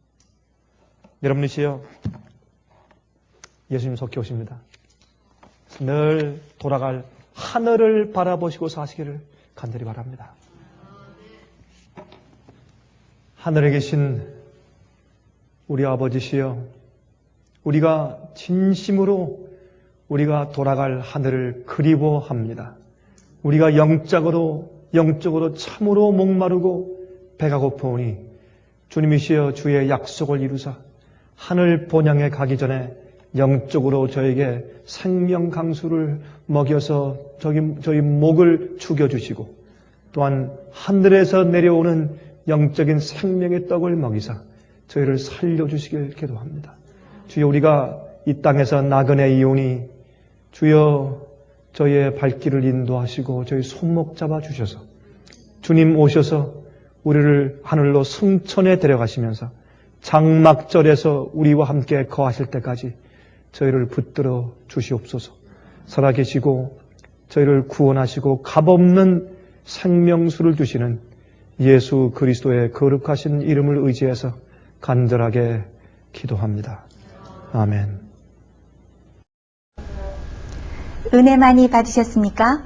여러분이시여 예수님 속히 오십니다. 늘 돌아갈 하늘을 바라보시고 사시기를 간절히 바랍니다. 하늘에 계신 우리 아버지시여, 우리가 진심으로 우리가 돌아갈 하늘을 그리워합니다. 우리가 영적으로 참으로 목마르고 배가 고프오니 주님이시여 주의 약속을 이루사 하늘 본향에 가기 전에 영적으로 저에게 생명 강수를 먹여서 저희 목을 죽여주시고 또한 하늘에서 내려오는 영적인 생명의 떡을 먹이사 저희를 살려주시길 기도합니다. 주여 우리가 이 땅에서 나그네 이오니 주여 저희의 발길을 인도하시고 저희 손목 잡아주셔서 주님 오셔서 우리를 하늘로 승천에 데려가시면서 장막절에서 우리와 함께 거하실 때까지 저희를 붙들어 주시옵소서. 살아계시고 저희를 구원하시고 값없는 생명수를 주시는 예수 그리스도의 거룩하신 이름을 의지해서 간절하게 기도합니다. 아멘. 은혜 많이 받으셨습니까?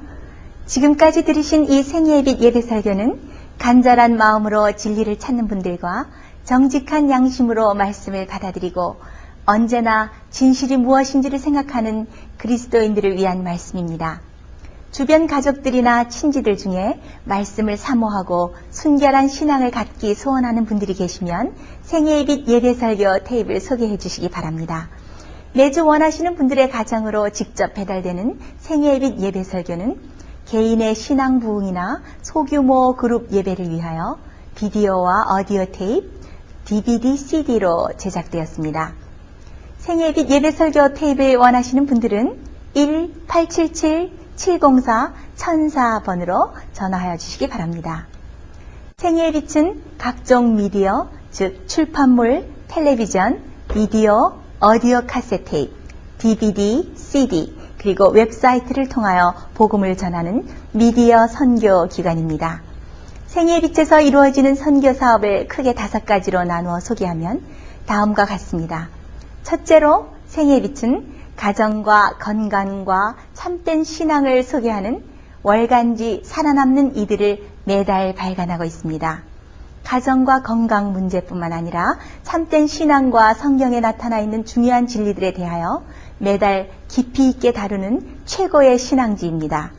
지금까지 들으신 이 생애의 예배 설교는 간절한 마음으로 진리를 찾는 분들과 정직한 양심으로 말씀을 받아들이고 언제나 진실이 무엇인지를 생각하는 그리스도인들을 위한 말씀입니다. 주변 가족들이나 친지들 중에 말씀을 사모하고 순결한 신앙을 갖기 소원하는 분들이 계시면 생애의 빛 예배설교 테이프를 소개해 주시기 바랍니다. 매주 원하시는 분들의 가정으로 직접 배달되는 생애의 빛 예배설교는 개인의 신앙 부흥이나 소규모 그룹 예배를 위하여 비디오와 오디오 테이프, DVD, CD로 제작되었습니다. 생애의 빛 예배설교 테이프를 원하시는 분들은 1-877-704-1004번으로 전화하여 주시기 바랍니다. 생애의 빛은 각종 미디어, 즉 출판물, 텔레비전, 비디오, 오디오 카세트 테이프, DVD, CD, 그리고 웹사이트를 통하여 복음을 전하는 미디어 선교 기관입니다. 생애의 빛에서 이루어지는 선교 사업을 크게 5가지로 나누어 소개하면 다음과 같습니다. 첫째로 생애의 빛은 가정과 건강과 참된 신앙을 소개하는 월간지 살아남는 이들을 매달 발간하고 있습니다. 가정과 건강 문제뿐만 아니라 참된 신앙과 성경에 나타나 있는 중요한 진리들에 대하여 매달 깊이 있게 다루는 최고의 신앙지입니다.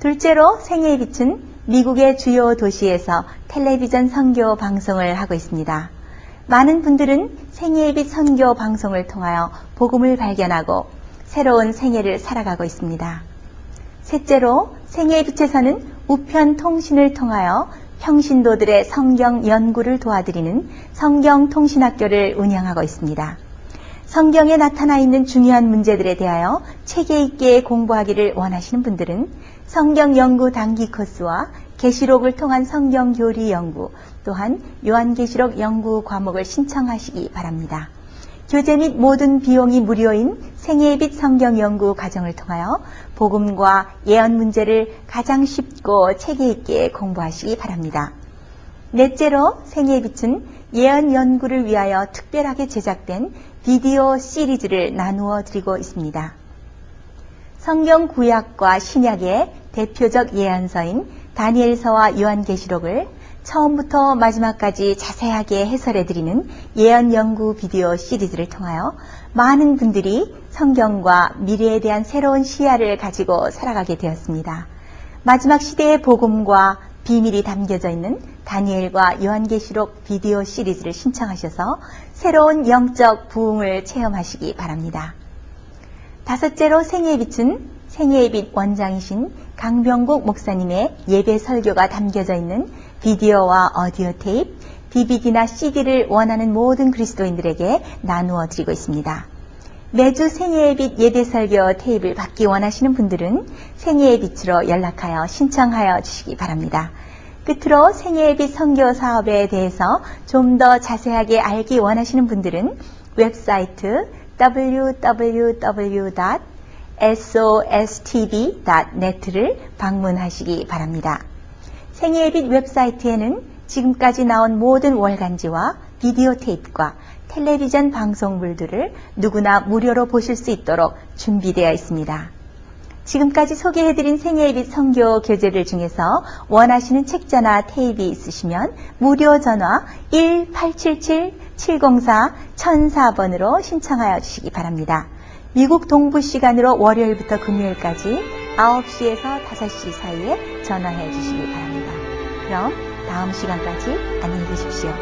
둘째로 생애의 빛은 미국의 주요 도시에서 텔레비전 선교 방송을 하고 있습니다. 많은 분들은 생애의 빛 선교 방송을 통하여 복음을 발견하고 새로운 생애를 살아가고 있습니다. 셋째로 생애의 빛에서는 우편 통신을 통하여 평신도들의 성경 연구를 도와드리는 성경통신학교를 운영하고 있습니다. 성경에 나타나 있는 중요한 문제들에 대하여 체계 있게 공부하기를 원하시는 분들은 성경 연구 단기 코스와 계시록을 통한 성경 교리 연구, 또한 요한계시록 연구 과목을 신청하시기 바랍니다. 교재 및 모든 비용이 무료인 생애의 빛 성경 연구 과정을 통하여 복음과 예언 문제를 가장 쉽고 체계 있게 공부하시기 바랍니다. 넷째로 생애의 빛은 예언 연구를 위하여 특별하게 제작된 비디오 시리즈를 나누어 드리고 있습니다. 성경 구약과 신약의 대표적 예언서인 다니엘서와 요한계시록을 처음부터 마지막까지 자세하게 해설해 드리는 예언 연구 비디오 시리즈를 통하여 많은 분들이 성경과 미래에 대한 새로운 시야를 가지고 살아가게 되었습니다. 마지막 시대의 복음과 비밀이 담겨져 있는 다니엘과 요한계시록 비디오 시리즈를 신청하셔서 새로운 영적 부흥을 체험하시기 바랍니다. 다섯째로 생애의 빛은 생애의 빛 원장이신 강병국 목사님의 예배 설교가 담겨져 있는 비디오와 오디오 테이프, DVD나 CD를 원하는 모든 그리스도인들에게 나누어 드리고 있습니다. 매주 생애의 빛 예배 설교 테이프를 받기 원하시는 분들은 생애의 빛으로 연락하여 신청하여 주시기 바랍니다. 끝으로 생애의 빛 선교 사업에 대해서 좀 더 자세하게 알기 원하시는 분들은 웹사이트 www.sostv.net를 방문하시기 바랍니다. 생애의 빛 웹사이트에는 지금까지 나온 모든 월간지와 비디오 테이프와 텔레비전 방송물들을 누구나 무료로 보실 수 있도록 준비되어 있습니다. 지금까지 소개해드린 생애의 빛 선교 교재들 중에서 원하시는 책자나 테이프 있으시면 무료 전화 1877-704-1004번으로 신청하여 주시기 바랍니다. 미국 동부 시간으로 월요일부터 금요일까지 9시에서 5시 사이에 전화해 주시기 바랍니다. 그럼 다음 시간까지 안녕히 계십시오.